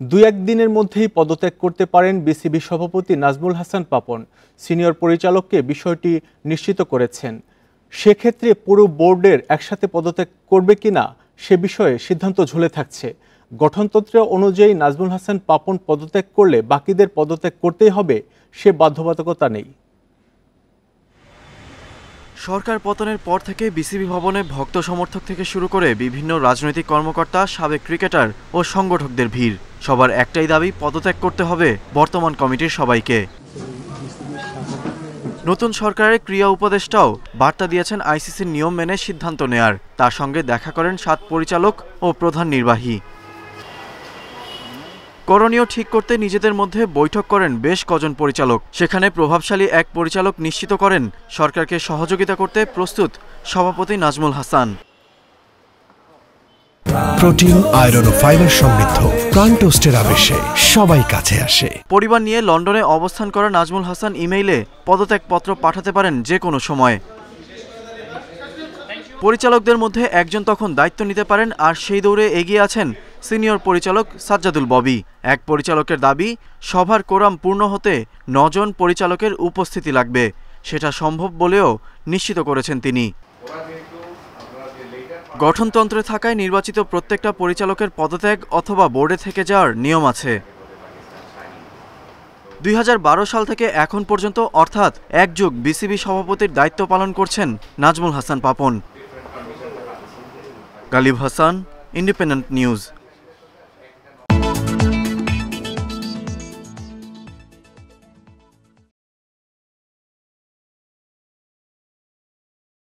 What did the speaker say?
দুই-এক দিনের মধ্যেই পদত্যাগ করতে পারেন বিসিবি সভাপতি নাজমুল হাসান পাপন। সিনিয়র পরিচালককে বিষয়টি নিশ্চিত করেছেন। সেক্ষেত্রে পুরো বোর্ডের একসাথে পদত্যাগ করবে কিনা সে বিষয়ে সিদ্ধান্ত ঝুলে থাকছে। গঠনতন্ত্র অনুযায়ী নাজমুল হাসান পাপন পদত্যাগ করলে বাকিদের পদত্যাগ করতেই হবে, সে বাধ্যবাধকতা নেই। সরকার পতনের পর থেকে বিসিবি ভবনে ভক্ত সমর্থক থেকে শুরু করে বিভিন্ন রাজনৈতিক কর্মকর্তা, সাবেক ক্রিকেটার ও সংগঠকদের ভিড়। সবার একটাই দাবি, পদত্যাগ করতে হবে বর্তমান কমিটির সবাইকে। নতুন সরকারের ক্রীড়া উপদেষ্টাও বার্তা দিয়েছেন আইসিসির নিয়ম মেনে সিদ্ধান্ত নেয়ার। তার সঙ্গে দেখা করেন 7 পরিচালক ও প্রধান নির্বাহী। করণীয় ঠিক করতে নিজেদের মধ্যে বৈঠক করেন বেশ কজন পরিচালক। সেখানে প্রভাবশালী এক পরিচালক নিশ্চিত করেন সরকারকে সহযোগিতা করতে প্রস্তুত সভাপতি নাজমুল হাসান। প্রোটিন, আয়রন ও ফাইবার সমৃদ্ধ প্রাণ টোস্টের আবেশে সবাই কাছে আসে। পরিবার নিয়ে লন্ডনে অবস্থান করা নাজমুল হাসান ইমেইলে পদত্যাগপত্র পাঠাতে পারেন যে কোনো সময়। পরিচালকদের মধ্যে একজন তখন দায়িত্ব নিতে পারেন, আর সেই দৌড়ে এগিয়ে আছেন সিনিয়র পরিচালক সাজ্জাদুল ববি। এক পরিচালকের দাবি, সভার কোরাম পূর্ণ হতে 9 জন পরিচালকের উপস্থিতি লাগবে। সেটা সম্ভব বলেও নিশ্চিত করেছেন তিনি। গঠনতন্ত্রে থাকায় নির্বাচিত প্রত্যেকটা পরিচালকের পদত্যাগ অথবা বোর্ডে থেকে যাওয়ার নিয়ম আছে। 2012 সাল থেকে এখন পর্যন্ত অর্থাৎ 1 যুগ বিসিবি সভাপতির দায়িত্ব পালন করছেন নাজমুল হাসান পাপন। Galib Hasan, independent news.